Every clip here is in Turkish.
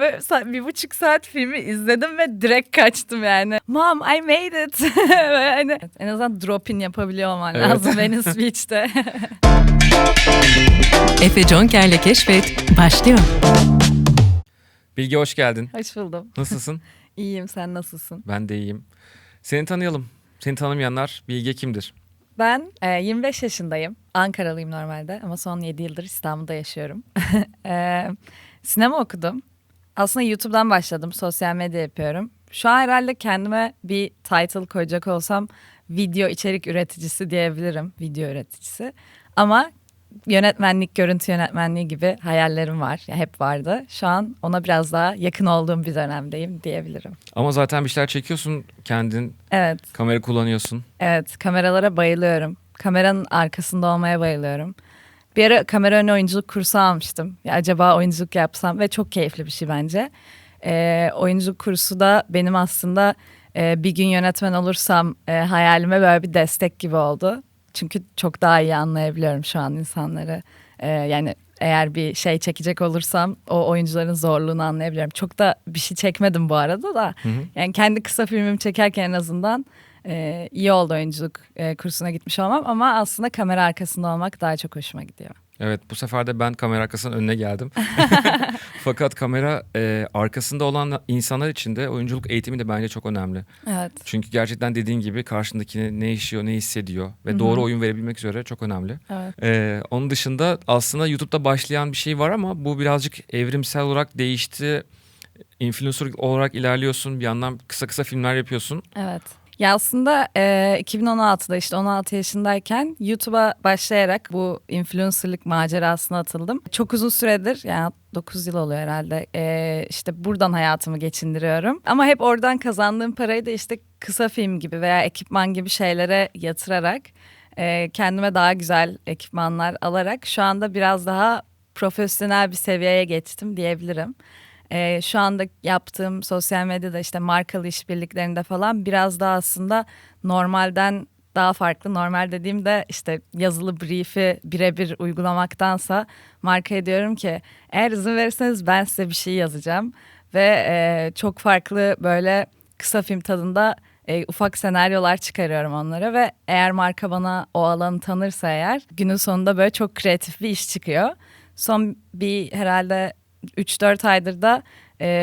Ve 1,5 saat filmi izledim ve direkt kaçtım yani. Mom, I made it. Ve hani en azından drop-in yapabiliyor olman Evet. lazım Venice Beach'te. Efe Jonker'le Keşfet başlıyor. Bilge hoş geldin. Hoş buldum. Nasılsın? İyiyim, sen nasılsın? Ben de iyiyim. Seni tanıyalım. Seni tanımayanlar Bilge kimdir? Ben 25 yaşındayım. Ankaralıyım normalde ama son 7 yıldır İstanbul'da yaşıyorum. Sinema okudum. Aslında YouTube'dan başladım. Sosyal medya yapıyorum. Şu an herhalde kendime bir title koyacak olsam video içerik üreticisi diyebilirim. Video üreticisi. Ama yönetmenlik, görüntü yönetmenliği gibi hayallerim var. Ya hep vardı. Şu an ona biraz daha yakın olduğum bir dönemdeyim diyebilirim. Ama zaten bir şeyler çekiyorsun kendin. Evet. Kamera kullanıyorsun. Evet, kameralara bayılıyorum. Kameranın arkasında olmaya bayılıyorum. Bir ara kamera önü oyunculuk kursu almıştım. Ya acaba oyunculuk yapsam ve çok keyifli bir şey bence. Oyunculuk kursu da benim aslında bir gün yönetmen olursam hayalime böyle bir destek gibi oldu. Çünkü çok daha iyi anlayabiliyorum şu an insanları. Yani eğer bir şey çekecek olursam o oyuncuların zorluğunu anlayabiliyorum. Çok da bir şey çekmedim bu arada da. Hı hı. Yani kendi kısa filmimi çekerken en azından iyi oldu oyunculuk kursuna gitmiş olmam. Ama aslında kamera arkasında olmak daha çok hoşuma gidiyor. Evet, bu sefer de ben kamera arkasının önüne geldim. Fakat kamera arkasında olan insanlar için de oyunculuk eğitimi de bence çok önemli. Evet. Çünkü gerçekten dediğin gibi karşındakine ne yaşıyor, ne hissediyor ve Hı hı. doğru oyun verebilmek üzere çok önemli. Evet. Onun dışında aslında YouTube'da başlayan bir şey var ama bu birazcık evrimsel olarak değişti. Influencer olarak ilerliyorsun, bir yandan kısa kısa filmler yapıyorsun. Evet. Ya aslında 2016'da işte 16 yaşındayken YouTube'a başlayarak bu influencerlık macerasına atıldım. Çok uzun süredir, yani 9 yıl oluyor herhalde, işte buradan hayatımı geçindiriyorum. Ama hep oradan kazandığım parayı da işte kısa film gibi veya ekipman gibi şeylere yatırarak kendime daha güzel ekipmanlar alarak şu anda biraz daha profesyonel bir seviyeye geçtim diyebilirim. Şu anda yaptığım sosyal medyada işte markalı işbirliklerinde falan biraz daha aslında normalden daha farklı. Normal dediğimde işte yazılı brief'i birebir uygulamaktansa markaya diyorum ki eğer izin verirseniz ben size bir şey yazacağım. Ve çok farklı böyle kısa film tadında ufak senaryolar çıkarıyorum onlara. Ve eğer marka bana o alanı tanırsa eğer günün sonunda böyle çok kreatif bir iş çıkıyor. Son bir herhalde 3-4 aydır da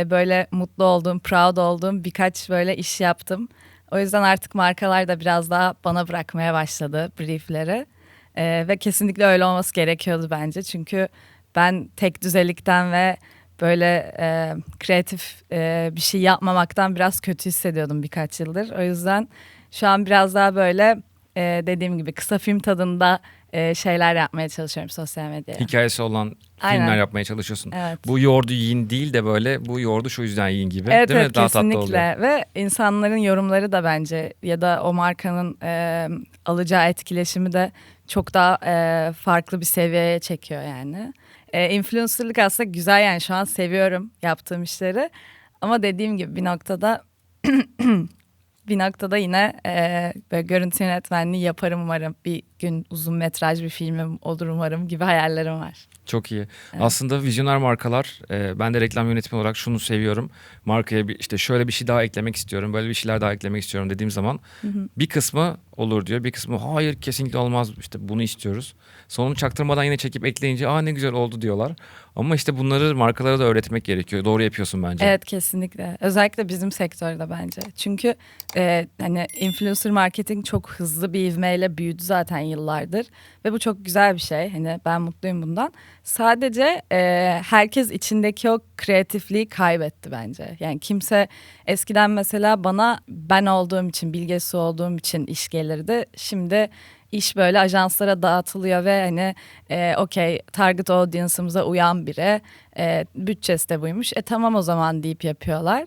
böyle mutlu olduğum, proud olduğum birkaç böyle iş yaptım. O yüzden artık markalar da biraz daha bana bırakmaya başladı briefleri. Ve kesinlikle öyle olması gerekiyordu bence. Çünkü ben tek düzelikten ve böyle kreatif bir şey yapmamaktan biraz kötü hissediyordum birkaç yıldır. O yüzden şu an biraz daha böyle dediğim gibi kısa film tadında şeyler yapmaya çalışıyorum sosyal medyaya. Hikayesi olan Aynen. filmler yapmaya çalışıyorsun. Evet. Bu yoğurdu yiyin değil de böyle bu yoğurdu şu yüzden yiyin gibi. Evet, değil evet, mi? Daha tatlı oluyor. kesinlikle. Ve insanların yorumları da bence ya da o markanın alacağı etkileşimi de çok daha farklı bir seviyeye çekiyor yani. Influencerlık aslında güzel, yani şu an seviyorum yaptığım işleri. Ama dediğim gibi bir noktada yine böyle görüntü yönetmenliği yaparım umarım. Bir gün uzun metraj bir filmim olur umarım gibi hayallerim var. Çok iyi. Aslında vizyoner markalar, ben de reklam yönetmeni olarak şunu seviyorum. Markaya işte şöyle bir şey daha eklemek istiyorum, böyle bir şeyler daha eklemek istiyorum dediğim zaman bir kısmı olur diyor, bir kısmı hayır kesinlikle olmaz, işte bunu istiyoruz. Sonra çaktırmadan yine çekip ekleyince ne güzel oldu diyorlar. Ama işte bunları markalara da öğretmek gerekiyor. Doğru yapıyorsun bence. Evet, kesinlikle. Özellikle bizim sektörde bence. Çünkü hani influencer marketing çok hızlı bir ivmeyle büyüdü zaten yıllardır. Ve bu çok güzel bir şey. Hani ben mutluyum bundan. Sadece herkes içindeki o kreatifliği kaybetti bence. Yani kimse eskiden mesela bana ben olduğum için, Bilge Su olduğum için iş gelirdi. Şimdi iş böyle ajanslara dağıtılıyor ve hani okey, target audience'ımıza uyan biri, bütçesi de buymuş. Tamam o zaman deyip yapıyorlar.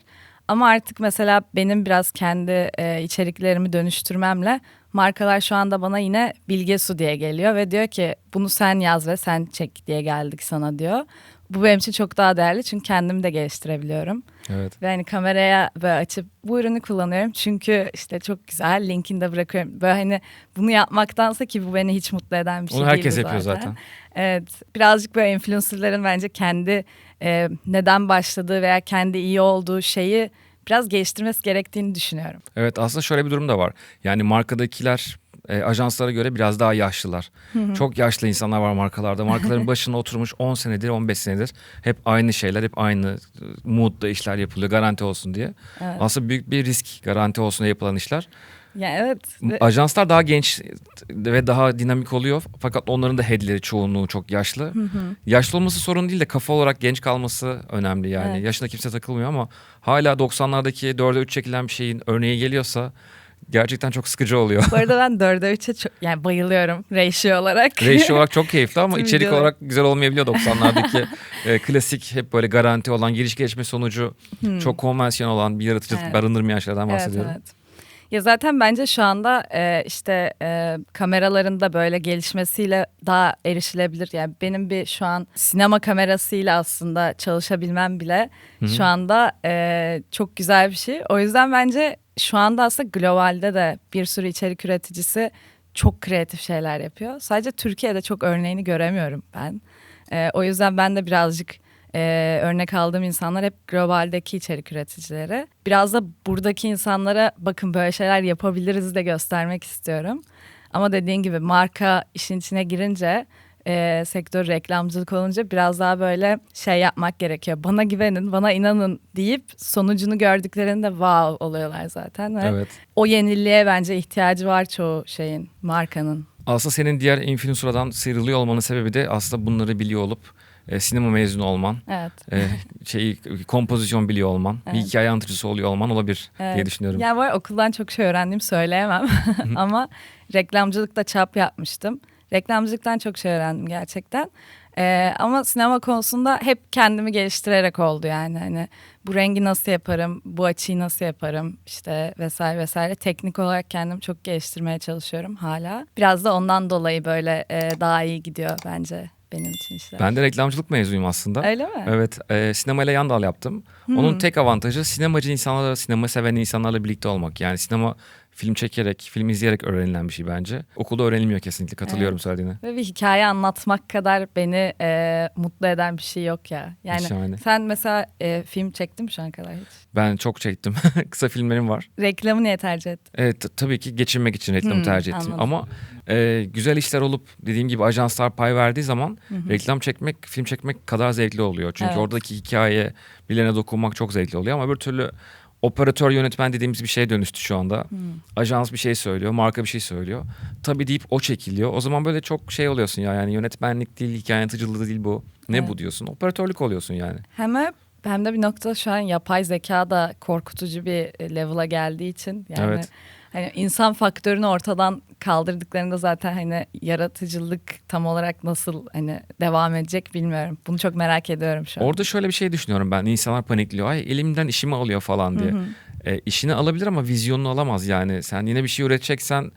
Ama artık mesela benim biraz kendi içeriklerimi dönüştürmemle markalar şu anda bana yine Bilge Su diye geliyor ve diyor ki bunu sen yaz ve sen çek diye geldik sana diyor. Bu benim için çok daha değerli çünkü kendimi de geliştirebiliyorum. Evet. Ve hani kameraya böyle açıp bu ürünü kullanıyorum çünkü işte çok güzel, linkini de bırakıyorum. Böyle hani bunu yapmaktansa, ki bu beni hiç mutlu eden bir şey Onu değil herkes zaten. yapıyor zaten. Evet, birazcık böyle influencerların bence kendi neden başladığı veya kendi iyi olduğu şeyi biraz geliştirmesi gerektiğini düşünüyorum. Evet, aslında şöyle bir durum da var. Yani markadakiler ajanslara göre biraz daha yaşlılar. Çok yaşlı insanlar var markalarda. Markaların başına oturmuş 10 senedir, 15 senedir hep aynı şeyler, hep aynı moodda işler yapılıyor garanti olsun diye. Evet. Aslında büyük bir risk garanti olsun diye yapılan işler. Ya evet. Ajanslar daha genç ve daha dinamik oluyor. Fakat onların da headleri çoğunluğu çok yaşlı. Yaşlı olması sorun değil de kafa olarak genç kalması önemli yani. Evet. Yaşına kimse takılmıyor ama hala 90'lardaki 4'e 3 çekilen bir şeyin örneği geliyorsa gerçekten çok sıkıcı oluyor. Bu arada ben 4'e 3'e çok yani bayılıyorum ratio olarak. Ratio olarak çok keyifli ama Tüm içerik videolar. olarak güzel olmayabiliyor 90'lardaki klasik hep böyle garanti olan giriş gelişme sonucu çok konvansiyon olan bir yaratıcılık Evet. barındırmayan şeylerden bahsediyorum. Evet, evet. Ya zaten bence şu anda işte kameraların da böyle gelişmesiyle daha erişilebilir. Yani benim bir şu an sinema kamerasıyla aslında çalışabilmem bile şu anda çok güzel bir şey. O yüzden bence şu anda aslında globalde de bir sürü içerik üreticisi çok kreatif şeyler yapıyor. Sadece Türkiye'de çok örneğini göremiyorum ben. O yüzden ben de birazcık örnek aldığım insanlar hep globaldeki içerik üreticileri. Biraz da buradaki insanlara bakın böyle şeyler yapabiliriz de göstermek istiyorum. Ama dediğin gibi marka işin içine girince sektör reklamcılık olunca biraz daha böyle şey yapmak gerekiyor. Bana güvenin, bana inanın deyip sonucunu gördüklerinde wow oluyorlar zaten. Ve Evet. o yeniliğe bence ihtiyacı var çoğu şeyin, markanın. Aslında senin diğer influencer'dan sıyrılıyor olmanın sebebi de aslında bunları biliyor olup sinema mezunu olman, Evet. kompozisyon biliyor olman, bir Evet. hikaye anlatıcısı oluyor olman olabilir diye Evet. düşünüyorum. Yani var okuldan çok şey öğrendim söyleyemem ama reklamcılıkta çap yapmıştım. Reklamcılıktan çok şey öğrendim gerçekten. Ama sinema konusunda hep kendimi geliştirerek oldu yani. Hani bu rengi nasıl yaparım, bu açıyı nasıl yaparım işte vesaire vesaire. Teknik olarak kendimi çok geliştirmeye çalışıyorum hala. Biraz da ondan dolayı böyle daha iyi gidiyor bence benim için işler. Ben de reklamcılık mezunuyum aslında. Öyle mi? Evet, sinemayla yan dal yaptım. Onun tek avantajı sinemacı insanlarla, sinema seven insanlarla birlikte olmak. Yani sinema film çekerek, film izleyerek öğrenilen bir şey bence. Okulda öğrenilmiyor kesinlikle, katılıyorum söylediğine. Ve bir hikaye anlatmak kadar beni mutlu eden bir şey yok ya. Yani Şahane. sen mesela film çektin mi şu an kadar hiç? Ben çok çektim. Kısa filmlerim var. Reklamı niye tercih ettin? Evet, tabii ki geçinmek için reklamı tercih ettim. Anladım. Ama güzel işler olup dediğim gibi ajanslar pay verdiği zaman reklam çekmek, film çekmek kadar zevkli oluyor. Çünkü Evet. oradaki hikaye, birilerine dokunmak çok zevkli oluyor. Ama bir türlü operatör yönetmen dediğimiz bir şeye dönüştü şu anda. Ajans bir şey söylüyor, marka bir şey söylüyor. Tabii deyip o çekiliyor. O zaman böyle çok şey oluyorsun ya, yani yönetmenlik değil, hikaye anlatıcılığı değil bu. Ne Evet. bu diyorsun? Operatörlük oluyorsun yani. Hem de bir noktada şu an yapay zeka da korkutucu bir level'a geldiği için yani Evet. hani insan faktörünü ortadan kaldırdıklarında zaten hani yaratıcılık tam olarak nasıl hani devam edecek bilmiyorum. Bunu çok merak ediyorum şu an. Orada şöyle bir şey düşünüyorum ben. İnsanlar panikliyor. Ay elimden işimi alıyor falan diye. İşini alabilir ama vizyonunu alamaz yani. Sen yine bir şey üreteceksen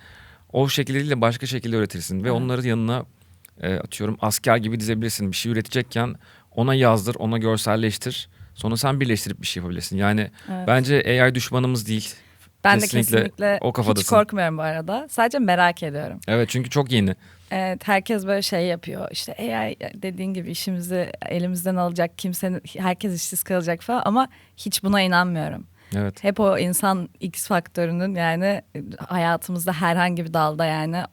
o şekilde değil de başka şekilde üretirsin. Ve onları yanına atıyorum asker gibi dizebilirsin. Bir şey üretecekken ona yazdır, ona görselleştir. Sonra sen birleştirip bir şey yapabilirsin. Yani bence AI düşmanımız değil. Ben de kesinlikle o hiç kafadasın. korkmuyorum bu arada. Sadece merak ediyorum. Evet, çünkü çok yeni. Evet, herkes böyle şey yapıyor. İşte AI dediğin gibi işimizi elimizden alacak, herkes işsiz kalacak falan ama hiç buna inanmıyorum. Evet. Hep o insan X faktörünün yani hayatımızda herhangi bir dalda yani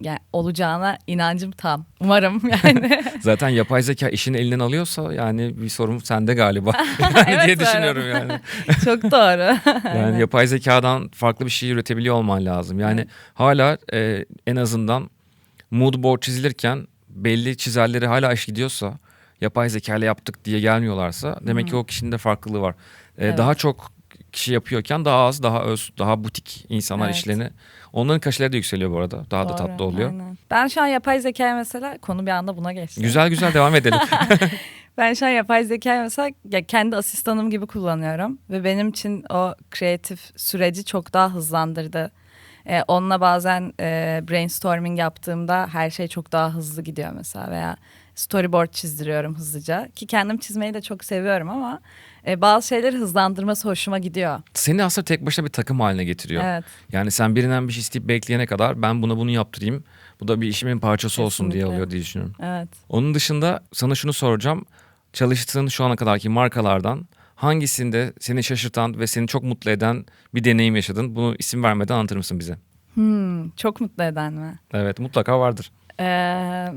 yani olacağına inancım tam. Umarım yani. Zaten yapay zeka işini elinden alıyorsa yani bir sorun sende galiba. Evet, diye bu arada. düşünüyorum yani. Çok doğru. Yani yapay zekadan farklı bir şey üretebiliyor olman lazım. Yani hala en azından mood board çizilirken belli çizerleri hala iş gidiyorsa, yapay zeka ile yaptık diye gelmiyorlarsa demek ki o kişinin de farklılığı var. Daha çok kişi yapıyorken daha az, daha öz, daha butik insanlar Evet. işlerini. Onların kaşeleri de yükseliyor bu arada. Daha da Doğru, tatlı oluyor. aynen. Ben şu an yapay zekaya mesela konu bir anda buna geçti. Güzel güzel devam edelim. Ben şu an yapay zekayı mesela kendi asistanım gibi kullanıyorum. Ve benim için o kreatif süreci çok daha hızlandırdı. Onunla bazen brainstorming yaptığımda her şey çok daha hızlı gidiyor mesela. Veya storyboard çizdiriyorum hızlıca. Ki kendim çizmeyi de çok seviyorum ama bazı şeyleri hızlandırması hoşuma gidiyor. Seni aslında tek başına bir takım haline getiriyor. Evet. Yani sen birinden bir şey isteyip bekleyene kadar ben bunu yaptırayım. Bu da bir işimin parçası olsun diye Kesinlikle. oluyor diye düşünüyorum. Evet. Onun dışında sana şunu soracağım. çalıştığın şu ana kadarki markalardan hangisinde seni şaşırtan ve seni çok mutlu eden bir deneyim yaşadın? Bunu isim vermeden anlatır mısın bize? Çok mutlu eden mi? Evet, mutlaka vardır. Ee,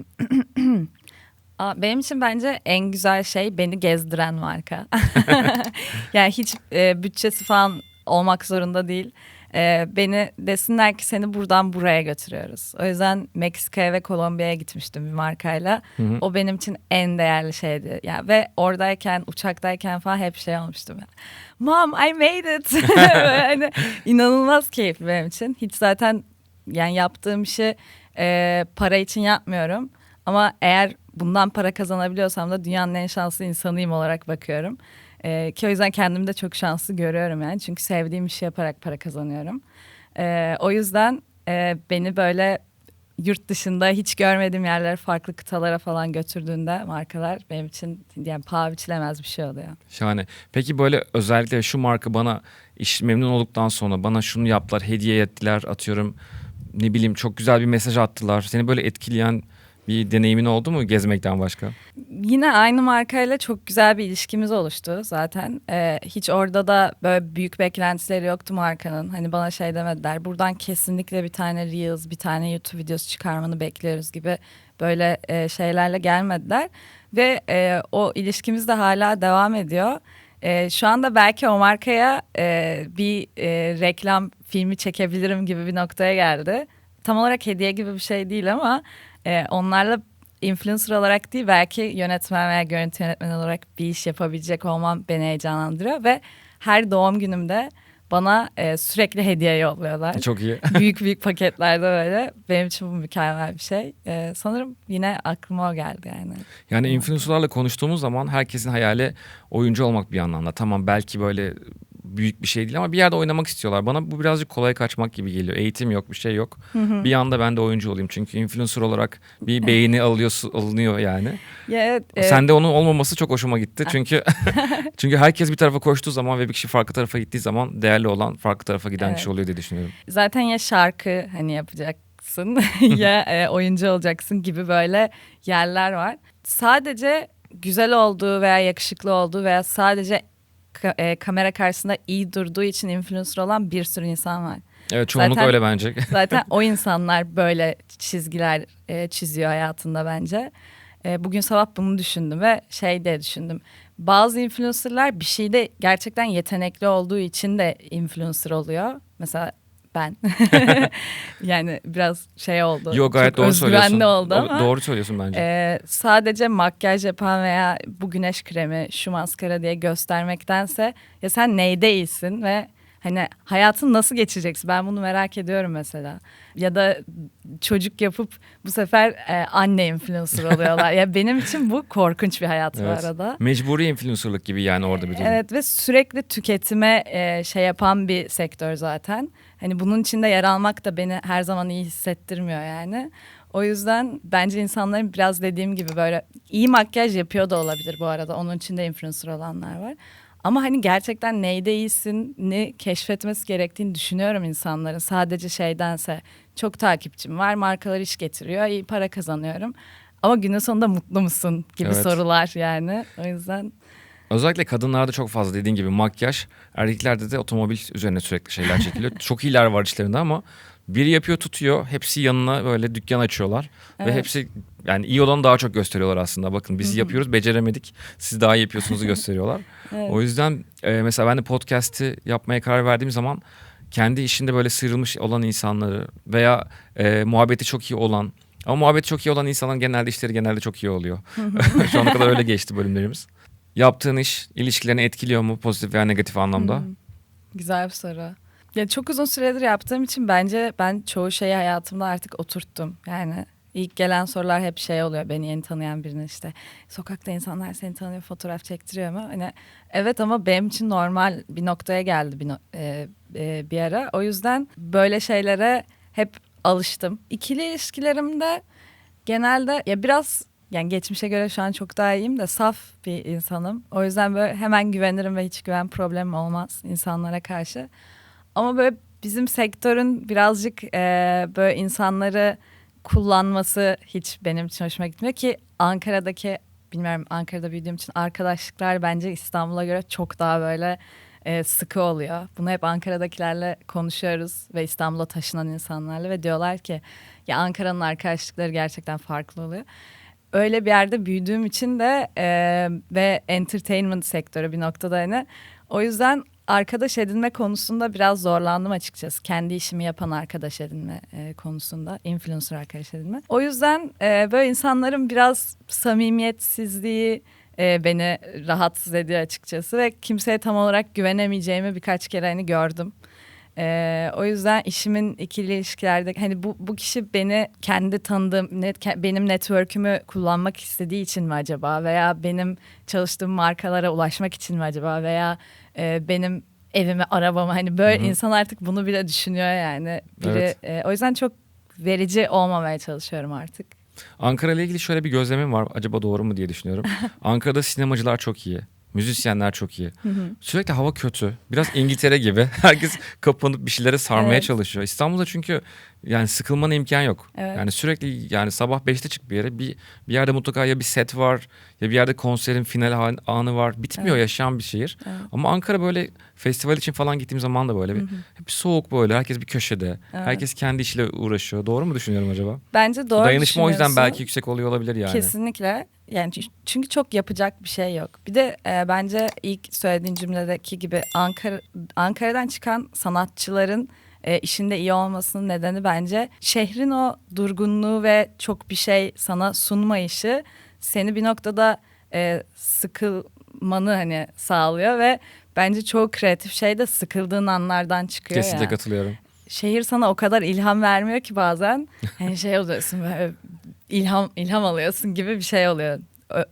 benim için bence en güzel şey beni gezdiren marka. Yani hiç bütçesi falan olmak zorunda değil. Beni desinler ki seni buradan buraya götürüyoruz. O yüzden Meksika'ya ve Kolombiya'ya gitmiştim bir markayla. Hı hı. O benim için en değerli şeydi. Yani ve oradayken, uçaktayken falan hep şey olmuştum. Yani. Mom, I made it. Böyle hani inanılmaz keyifli benim için. Hiç zaten yani yaptığım işi para için yapmıyorum. Ama eğer bundan para kazanabiliyorsam da dünyanın en şanslı insanıyım olarak bakıyorum. Ki o yüzden kendimi de çok şanslı görüyorum yani. Çünkü sevdiğim işi yaparak para kazanıyorum. O yüzden beni böyle yurt dışında hiç görmediğim yerlere, farklı kıtalara falan götürdüğünde markalar benim için yani paha biçilemez bir şey oluyor. Şahane. Peki böyle özellikle şu marka bana memnun olduktan sonra bana şunu yaptılar, hediye ettiler, atıyorum ne bileyim çok güzel bir mesaj attılar. Seni böyle etkileyen bir deneyimin oldu mu gezmekten başka? Yine aynı markayla çok güzel bir ilişkimiz oluştu zaten. Hiç orada da böyle büyük beklentileri yoktu markanın. Hani bana şey demediler. Buradan kesinlikle bir tane Reels, bir tane YouTube videosu çıkarmanı bekliyoruz gibi böyle şeylerle gelmediler. Ve o ilişkimiz de hala devam ediyor. Şu anda belki o markaya bir reklam filmi çekebilirim gibi bir noktaya geldi. Tam olarak hediye gibi bir şey değil ama onlarla influencer olarak değil belki yönetmen veya görüntü yönetmeni olarak bir iş yapabilecek olmam beni heyecanlandırıyor ve her doğum günümde bana sürekli hediye yolluyorlar. Çok iyi. Büyük büyük paketlerde böyle. Benim için bu mükemmel bir şey. Sanırım yine aklıma o geldi yani. Yani influencerlarla konuştuğumuz zaman herkesin hayali oyuncu olmak bir anlamda. Tamam belki böyle büyük bir şey değil ama bir yerde oynamak istiyorlar. Bana bu birazcık kolay kaçmak gibi geliyor. Eğitim yok, bir şey yok. Bir anda ben de oyuncu olayım. Çünkü influencer olarak bir beğeni alınıyor yani. Ya, evet, Sende onun olmaması çok hoşuma gitti. Çünkü herkes bir tarafa koştuğu zaman ve bir kişi farklı tarafa gittiği zaman değerli olan farklı tarafa giden kişi oluyor diye düşünüyorum. Zaten ya şarkı hani yapacaksın ya oyuncu olacaksın gibi böyle yerler var. Sadece güzel olduğu veya yakışıklı olduğu veya sadece kamera karşısında iyi durduğu için influencer olan bir sürü insan var. Evet, çoğunluk Zaten- öyle bence. Zaten o insanlar böyle çizgiler çiziyor hayatında bence. Bugün sabah bunu düşündüm ve şey de düşündüm. Bazı influencerlar bir şeyde gerçekten yetenekli olduğu için de influencer oluyor. Mesela ben. Yani biraz şey oldu. Yok, gayet çok doğru söylüyorsun. özgüvenli oldu ama. Doğru söylüyorsun bence. Sadece makyaj yapan veya bu güneş kremi, şu maskara diye göstermektense ya sen neyde iyisin ve hani hayatını nasıl geçireceksin? Ben bunu merak ediyorum mesela. Ya da çocuk yapıp bu sefer anne influencer oluyorlar. Ya benim için bu korkunç bir hayat bu arada. Mecburi influencerlık gibi yani orada bir durum. Evet ve sürekli tüketime şey yapan bir sektör zaten. Hani bunun içinde yer almak da beni her zaman iyi hissettirmiyor yani. O yüzden bence insanların biraz dediğim gibi böyle iyi makyaj yapıyor da olabilir bu arada. Onun içinde influencer olanlar var. Ama hani gerçekten neyde iyisin, ne keşfetmesi gerektiğini düşünüyorum insanların. Sadece şeydense çok takipçim var, markalar iş getiriyor, iyi para kazanıyorum. Ama günün sonunda mutlu musun gibi sorular yani. O yüzden... Özellikle kadınlarda çok fazla dediğin gibi makyaj, erkeklerde de otomobil üzerine sürekli şeyler çekiliyor. Çok iyiler var içlerinde ama biri yapıyor tutuyor, hepsi yanına böyle dükkan açıyorlar. Ve hepsi yani iyi olanı daha çok gösteriyorlar aslında. Bakın biz yapıyoruz, beceremedik, siz daha iyi yapıyorsunuzu gösteriyorlar. O yüzden mesela ben de podcast'i yapmaya karar verdiğim zaman kendi işinde böyle sıyrılmış olan insanları veya muhabbeti çok iyi olan ama muhabbeti çok iyi olan insanların genelde işleri genelde çok iyi oluyor. Şu ana kadar öyle geçti bölümlerimiz. Yaptığın iş ilişkilerini etkiliyor mu pozitif veya negatif anlamda? Güzel bir soru. Ya çok uzun süredir yaptığım için bence ben çoğu şeyi hayatımda artık oturttum. Yani ilk gelen sorular hep şey oluyor beni yeni tanıyan birine işte. Sokakta insanlar seni tanıyor, fotoğraf çektiriyor mu? Hani evet ama benim için normal bir noktaya geldi bir ara. O yüzden böyle şeylere hep alıştım. İkili ilişkilerimde genelde ya biraz yani geçmişe göre şu an çok daha iyiyim de saf bir insanım. O yüzden böyle hemen güvenirim ve hiç güven problemim olmaz insanlara karşı. Ama böyle bizim sektörün birazcık böyle insanları kullanması hiç benim için hoşuma gitmiyor ki Ankara'daki bilmiyorum, Ankara'da büyüdüğüm için arkadaşlıklar bence İstanbul'a göre çok daha böyle sıkı oluyor. Bunu hep Ankara'dakilerle konuşuyoruz ve İstanbul'a taşınan insanlarla ve diyorlar ki ya Ankara'nın arkadaşlıkları gerçekten farklı oluyor. Öyle bir yerde büyüdüğüm için de ve entertainment sektörü bir noktada hani o yüzden arkadaş edinme konusunda biraz zorlandım açıkçası. Kendi işimi yapan arkadaş edinme konusunda, influencer arkadaş edinme. O yüzden böyle insanların biraz samimiyetsizliği beni rahatsız ediyor açıkçası ve kimseye tam olarak güvenemeyeceğimi birkaç kere hani gördüm. O yüzden işimin ikili ilişkilerde hani bu kişi beni kendi tanıdığım benim network'ümü kullanmak istediği için mi acaba, veya benim çalıştığım markalara ulaşmak için mi acaba, veya benim evimi, arabamı, hani böyle insan artık bunu bile düşünüyor yani. Evet. O yüzden çok verici olmamaya çalışıyorum artık. Ankara ile ilgili şöyle bir gözlemim var. Acaba doğru mu diye düşünüyorum. Ankara'da sinemacılar çok iyi. Müzisyenler çok iyi. Sürekli hava kötü. Biraz İngiltere gibi. Herkes kapanıp bir şeylere sarmaya Evet. çalışıyor. İstanbul'da çünkü yani sıkılmana imkan yok. Evet. Yani sürekli yani sabah 5'te çık bir yere. Bir yerde mutlaka ya bir set var ya bir yerde konserin final anı var. Bitmiyor, Evet. yaşayan bir şehir. Evet. Ama Ankara böyle festival için falan gittiğim zaman da böyle hep soğuk böyle. Herkes bir köşede. Evet. Herkes kendi işiyle uğraşıyor. Doğru mu düşünüyorum acaba? Bence doğru Dayanışma o yüzden düşünüyorsun. belki yüksek oluyor olabilir yani. Kesinlikle. Yani çünkü çok yapacak bir şey yok. Bir de bence ilk söylediğin cümledeki gibi Ankara'dan çıkan sanatçıların işinde iyi olmasının nedeni bence şehrin o durgunluğu ve çok bir şey sana sunmayışı seni bir noktada sıkılmanı hani sağlıyor ve bence çoğu kreatif şey de sıkıldığın anlardan çıkıyor. Kesinlikle ya. katılıyorum. Şehir sana o kadar ilham vermiyor ki bazen. Hani şey oluyorsun böyle ilham alıyorsun gibi bir şey oluyor.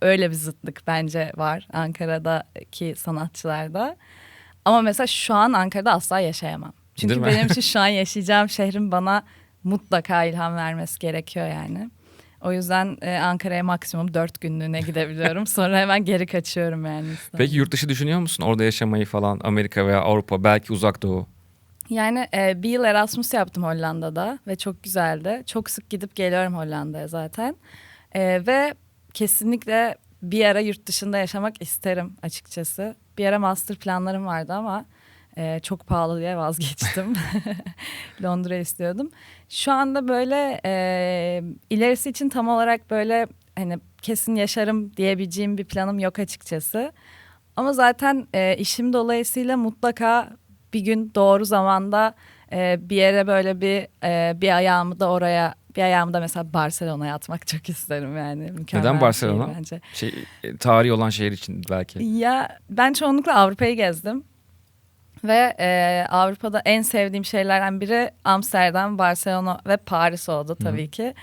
Öyle bir zıtlık bence var Ankara'daki sanatçılarda. Ama mesela şu an Ankara'da asla yaşayamam. Çünkü Değil mi? benim için şu an yaşayacağım şehrin bana mutlaka ilham vermesi gerekiyor yani. O yüzden Ankara'ya maksimum 4 günlüğüne gidebiliyorum. Sonra hemen geri kaçıyorum yani. Peki yurt dışı düşünüyor musun? Orada yaşamayı falan, Amerika veya Avrupa, belki Uzak Doğu. Yani bir yıl Erasmus yaptım Hollanda'da ve çok güzeldi. Çok sık gidip geliyorum Hollanda'ya zaten. Ve kesinlikle bir ara yurt dışında yaşamak isterim açıkçası. Bir ara master planlarım vardı ama çok pahalı diye vazgeçtim. Londra istiyordum. Şu anda böyle ilerisi için tam olarak böyle hani kesin yaşarım diyebileceğim bir planım yok açıkçası. Ama zaten işim dolayısıyla mutlaka bir gün doğru zamanda bir yere böyle bir ayağımı da oraya, bir ayağımı da mesela Barcelona'ya atmak çok isterim yani. Mükemmel Neden bir Barcelona? şehir bence. Tarihi olan şehir için belki. Ya ben çoğunlukla Avrupa'yı gezdim. Ve Avrupa'da en sevdiğim şeylerden biri Amsterdam, Barcelona ve Paris oldu tabii ki.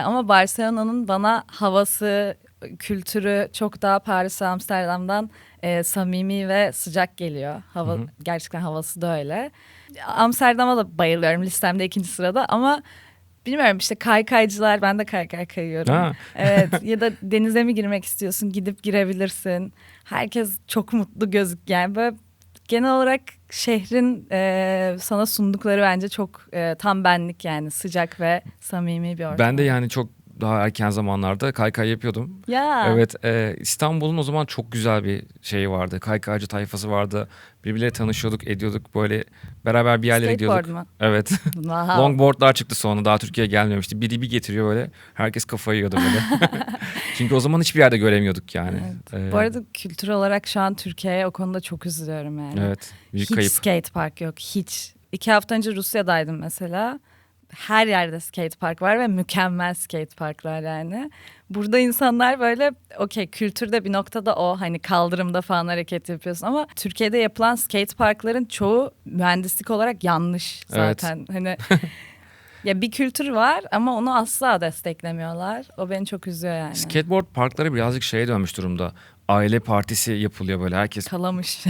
Ama Barcelona'nın bana havası, kültürü çok daha Paris ve Amsterdam'dan samimi ve sıcak geliyor. Gerçekten havası da öyle. Amsterdam'a da bayılıyorum, listemde 2. sırada ama bilmiyorum işte kaykaycılar, ben de kaykay kayıyorum. Ha. Evet, ya da denize mi girmek istiyorsun, gidip girebilirsin. Herkes çok mutlu yani böyle genel olarak şehrin sana sundukları bence çok tam benlik yani, sıcak ve samimi bir ortam. Ben de yani çok daha erken zamanlarda kaykay yapıyordum. Ya. Evet, İstanbul'un o zaman çok güzel bir şeyi vardı. Kaykaycı tayfası vardı. Birbirleriyle tanışıyorduk, ediyorduk, böyle beraber bir yerlere Skateboard gidiyorduk. mu? Evet. Wow. Longboardlar çıktı sonra, daha Türkiye'ye gelmemişti. Biri bir getiriyor böyle. Herkes kafayı yiyordu böyle. Çünkü o zaman hiçbir yerde göremiyorduk yani. Evet. Bu arada kültür olarak şu an Türkiye'ye o konuda çok üzülüyorum yani. Evet. Büyük Hiç kayıp. skate park yok, hiç. 2 hafta önce Rusya'daydım mesela. Her yerde skate park var ve mükemmel skate parklar yani. Burada insanlar böyle okey, kültürde bir noktada o hani kaldırımda falan hareket yapıyorsun ama Türkiye'de yapılan skate parkların çoğu mühendislik olarak yanlış zaten. Hani ya bir kültür var ama onu asla desteklemiyorlar. O beni çok üzüyor yani. Skateboard parkları birazcık şeye dönmüş durumda. Aile partisi yapılıyor böyle, herkes Kalamış.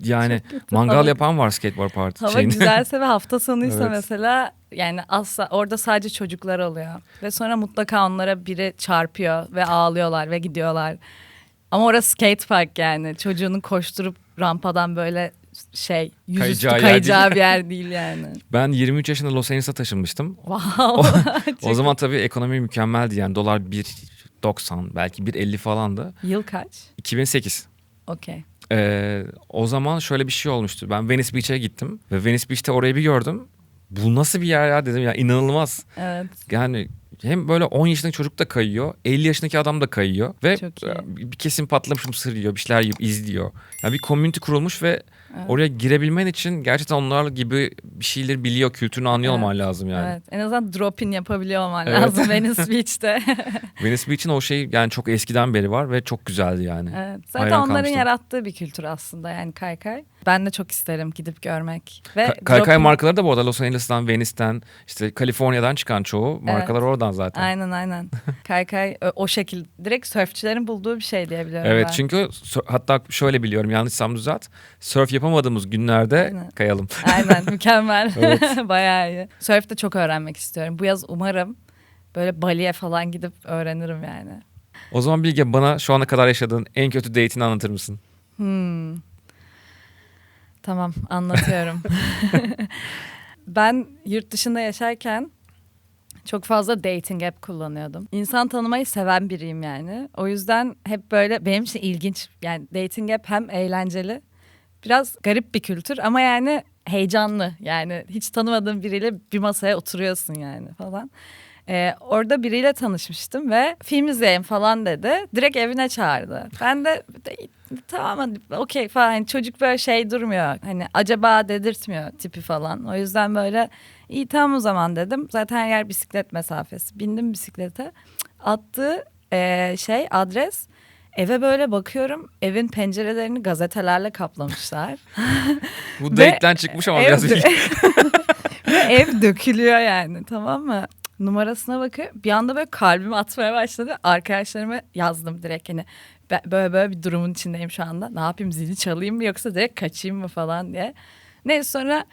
yani mangal Hava- yapan var skateboard parti Hava şeyinde. güzelse ve hafta sonuysa Evet. mesela yani asla orada sadece çocuklar oluyor. Ve sonra mutlaka onlara biri çarpıyor ve ağlıyorlar ve gidiyorlar. Ama orası skate park yani. Çocuğunun koşturup rampadan böyle yüzüstü Kayacağı yer kayacağı değil. bir yer değil yani. Ben 23 yaşında Los Angeles'a taşınmıştım. Wow. O zaman tabii ekonomi mükemmeldi yani, dolar 1.90 belki 1.50 falandı. Yıl kaç? 2008. Okey. O zaman şöyle bir şey olmuştu. Ben Venice Beach'e gittim ve Venice Beach'te orayı bir gördüm. Bu nasıl bir yer ya dedim ya, inanılmaz. Evet. Yani hem böyle 10 yaşındaki çocuk da kayıyor, 50 yaşındaki adam da kayıyor ve Çok iyi. bir kesim patlamış mısır yiyor, bir şeyler yiyip izliyor. Yani bir community kurulmuş ve Evet. oraya girebilmen için gerçekten onlar gibi bir şeyleri biliyor, kültürünü anlıyor Evet. olman lazım yani. Evet. En azından drop-in yapabiliyor olman Evet. lazım Venice Beach'te. Venice Beach'in o şey yani çok eskiden beri var ve çok güzeldi yani. Evet. Zaten Hayran onların kalmıştım. yarattığı bir kültür aslında yani kaykay. Ben de çok isterim gidip görmek. Ve Kaykay drop-in- markaları da bu arada Los Angeles'tan, Venice'ten, işte Kaliforniya'dan çıkan çoğu markalar Evet. oradan zaten. Aynen. Kaykay o şekil direkt sörfçülerin bulduğu bir şey diyebiliyorum Evet ben. çünkü hatta şöyle biliyorum, yanlışsam düzelt. Surf yapamadığımız günlerde Aynen. kayalım. Aynen mükemmel. Evet. Bayağı iyi. Surf de çok öğrenmek istiyorum. Bu yaz umarım böyle Bali'ye falan gidip öğrenirim yani. O zaman Bilge, bana şu ana kadar yaşadığın en kötü date'ini anlatır mısın? Tamam, anlatıyorum. Ben yurt dışında yaşarken çok fazla dating app kullanıyordum. İnsan tanımayı seven biriyim yani. O yüzden hep böyle benim için ilginç. Yani dating app hem eğlenceli, biraz garip bir kültür ama yani heyecanlı. Yani hiç tanımadığın biriyle bir masaya oturuyorsun yani falan. Orada biriyle tanışmıştım ve film izleyelim falan dedi. Direkt evine çağırdı. Ben de tamam hadi okey falan. Hani çocuk böyle şey durmuyor. Hani acaba dedirtmiyor tipi falan. O yüzden böyle iyi tamam o zaman dedim. Zaten her yer bisiklet mesafesi. Bindim bisiklete. Attığı adres. Eve böyle bakıyorum, evin pencerelerini gazetelerle kaplamışlar. Bu Ve date'den çıkmış ama biraz Ve ev dökülüyor yani, tamam mı? Numarasına bakıyor. Bir anda böyle kalbim atmaya başladı. Arkadaşlarıma yazdım direkt, hani böyle bir durumun içindeyim şu anda. Ne yapayım, zili çalayım mı yoksa direkt kaçayım mı falan diye. Neyse sonra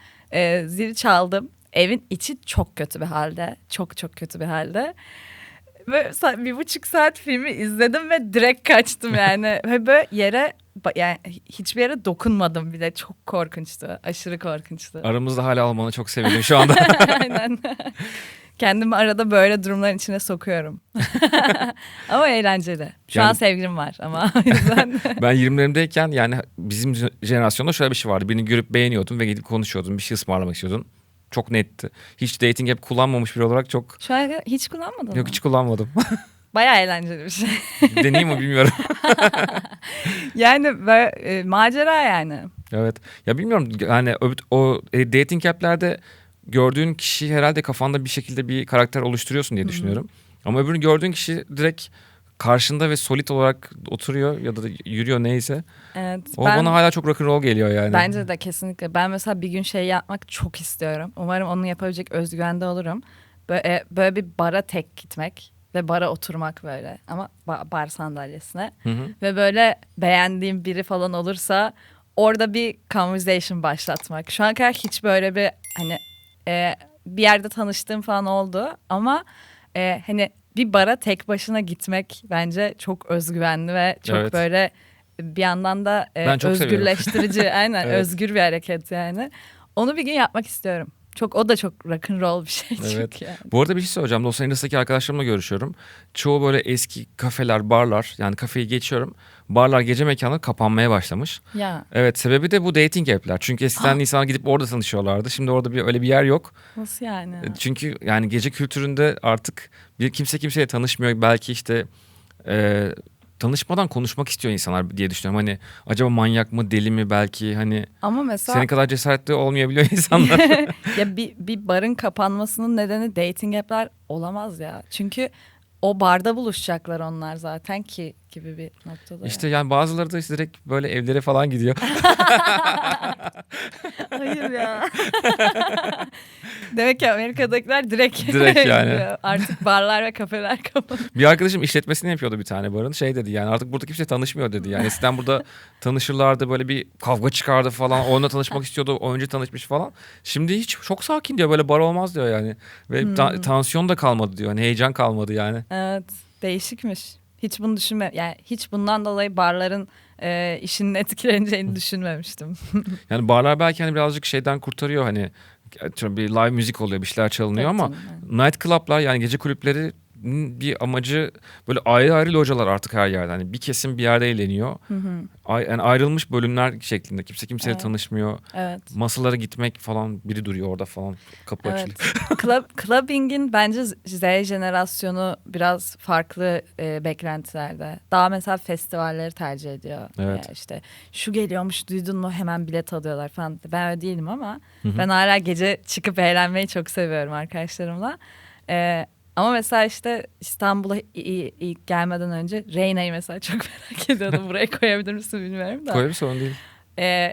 zili çaldım. Evin içi çok kötü bir halde. Çok kötü bir halde. Ve 1,5 saat filmi izledim ve direkt kaçtım yani. Ve böyle yere, yani hiçbir yere dokunmadım bile. Çok korkunçtu. Aşırı korkunçtu. aramızda hala olmanı çok sevindim şu anda. Aynen. Kendimi arada böyle durumların içine sokuyorum. Ama eğlenceli. Şu an Yani- sevgilim var ama o yüzden. Ben 20'lerimdeyken yani bizim jenerasyonda şöyle bir şey vardı. Birini görüp beğeniyordun ve gidip konuşuyordun, bir şey ısmarlamak istiyordun. Çok netti. Hiç dating app kullanmamış biri olarak çok... Şu an hiç kullanmadın mı? Yok, hiç kullanmadım. Bayağı eğlenceli bir şey. Deneyeyim mi bilmiyorum. Yani böyle, macera yani. Evet. Ya bilmiyorum yani o dating app'lerde gördüğün kişi herhalde kafanda bir şekilde bir karakter oluşturuyorsun diye düşünüyorum. Ama öbürünü gördüğün kişi direkt karşında ve solid olarak oturuyor ya da yürüyor neyse. Evet. O bana hala çok rock'n'roll geliyor yani. Bence de kesinlikle. Ben mesela bir gün şey yapmak çok istiyorum. Umarım onu yapabilecek özgüvende olurum. Böyle bir bara tek gitmek ve bara oturmak böyle, ama bar sandalyesine. Hı hı. Ve böyle beğendiğim biri falan olursa orada bir conversation başlatmak. Şu ana kadar hiç böyle bir hani bir yerde tanıştığım falan oldu ama hani bir bara tek başına gitmek bence çok özgüvenli ve çok Evet. böyle bir yandan da Ben çok seviyorum. özgürleştirici. Aynen, Evet. özgür bir hareket yani. Onu bir gün yapmak istiyorum. O da çok rock'n'roll bir şey çünkü Evet. yani. Bu arada bir şey söyleyeceğim. Los Angeles'taki arkadaşlarımla görüşüyorum. Çoğu böyle eski kafeler, barlar, yani kafeyi geçiyorum. Barlar, gece mekanı kapanmaya başlamış. Ya Evet, sebebi de bu dating app'ler. Çünkü eskiden insanlar gidip orada tanışıyorlardı. Şimdi orada öyle bir yer yok. nasıl yani? Çünkü yani gece kültüründe artık kimse kimseyle tanışmıyor. Belki işte tanışmadan konuşmak istiyor insanlar diye düşünüyorum. Hani acaba manyak mı, deli mi, belki hani Ama mesela senin kadar cesaretli olmayabiliyor insanlar. ya bir barın kapanmasının nedeni dating app'ler olamaz ya. Çünkü o barda buluşacaklar onlar zaten ki gibi bir noktada. İşte yani bazıları da işte direkt böyle evlere falan gidiyor. Hayır ya. Demek ki Amerika'dakiler direkt Direkt yani. gidiyor. Artık barlar ve kafeler kapalı. Bir arkadaşım işletmesini yapıyordu bir tane barın. Şey dedi yani, artık burada kimse tanışmıyor dedi. Yani eskiden burada tanışırlardı, böyle bir kavga çıkardı falan. Onunla tanışmak istiyordu. O önce tanışmış falan. Şimdi hiç, çok sakin diyor, böyle bar olmaz diyor yani. Ve tansiyon da kalmadı diyor. Hani heyecan kalmadı yani. Evet, değişikmiş. Hiç bunu yani hiç bundan dolayı barların işinin etkileneceğini düşünmemiştim. Yani barlar belki hani birazcık şeyden kurtarıyor, hani bir live müzik oluyor, bir şeyler çalınıyor Tabii ama canım, night club'lar, yani gece kulüpleri bir amacı böyle ayrı ayrı localar artık her yerde. Hani bir kesim bir yerde eğleniyor. Yani ayrılmış bölümler şeklinde. Kimse kimseyle Evet. tanışmıyor. Evet. Masalara gitmek falan, biri duruyor orada falan. Kapı Evet. açılıyor. Clubbing'in bence Z jenerasyonu biraz farklı beklentilerde. Daha mesela festivalleri tercih ediyor. Evet. İşte şu geliyormuş, duydun mu, hemen bilet alıyorlar falan. Ben öyle değilim ama ben hala gece çıkıp eğlenmeyi çok seviyorum arkadaşlarımla. Ama mesela işte İstanbul'a ilk gelmeden önce Reyna'yı mesela çok merak ediyordum. Buraya koyabilir misin bilmiyorum da. Koyarım, sorun değil.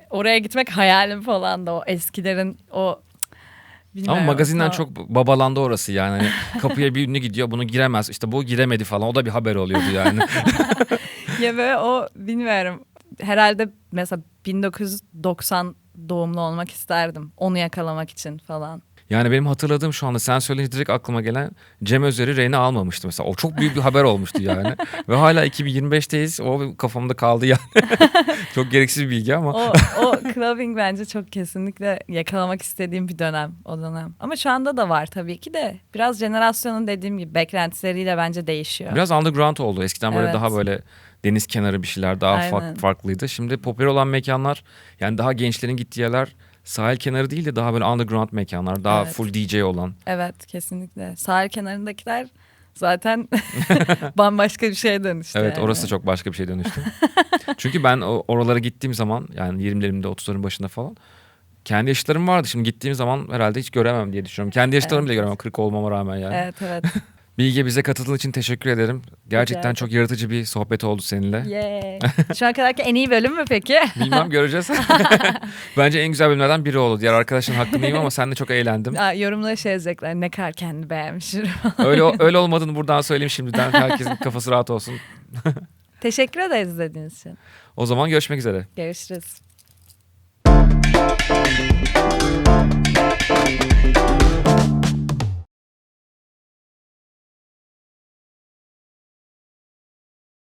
Oraya gitmek hayalim falan da, o eskilerin o Ama bilmiyorum, magazinden tam- çok babalandı orası yani. Hani kapıya bir ünlü gidiyor, bunu giremez. İşte bu giremedi falan. O da bir haber oluyordu yani. Ya böyle o bilmiyorum, herhalde mesela 1990 doğumlu olmak isterdim onu yakalamak için falan. Yani benim hatırladığım, şu anda sen söyleyince direkt aklıma gelen, Cem Özer'i Reyna almamıştı mesela. O çok büyük bir haber olmuştu yani. Ve hala 2025'teyiz. O kafamda kaldı yani. Çok gereksiz bir bilgi ama. O clubbing bence çok kesinlikle yakalamak istediğim bir dönem, o dönem. Ama şu anda da var tabii ki de. Biraz jenerasyonun dediğim gibi beklentileriyle bence değişiyor. Biraz underground oldu. Eskiden böyle Evet. daha böyle deniz kenarı bir şeyler daha Aynen. farklıydı. Şimdi popüler olan mekanlar, yani daha gençlerin gittiği yerler, sahil kenarı değil de daha böyle underground mekanlar. Daha Evet. full DJ olan. Evet, kesinlikle. Sahil kenarındakiler zaten bambaşka bir şeye dönüştü. Evet, yani. orası çok başka bir şey dönüştü. Çünkü ben oralara gittiğim zaman, yani 20'lerimde 30'ların başında falan, kendi yaşlarım vardı. Şimdi gittiğim zaman herhalde hiç göremem diye düşünüyorum. Kendi yaşlarımı bile göremem 40 olmama rağmen yani. Evet, evet. Bilge, bize katıldığın için teşekkür ederim. Gerçekten ederim. çok yaratıcı bir sohbet oldu seninle. Yay. Şu ana kadarki en iyi bölüm mü peki? Bilmem, göreceğiz. Bence en güzel bölümlerden biri oldu. Diğer arkadaşların hakkını yiyeyim ama sen de çok eğlendim. Yorumlara şey yazacaklar, ne kadar kendini beğenmişim. Öyle olmadığını buradan söyleyeyim şimdiden. Herkesin kafası rahat olsun. Teşekkür ederiz izlediğiniz için. O zaman görüşmek üzere. Görüşürüz.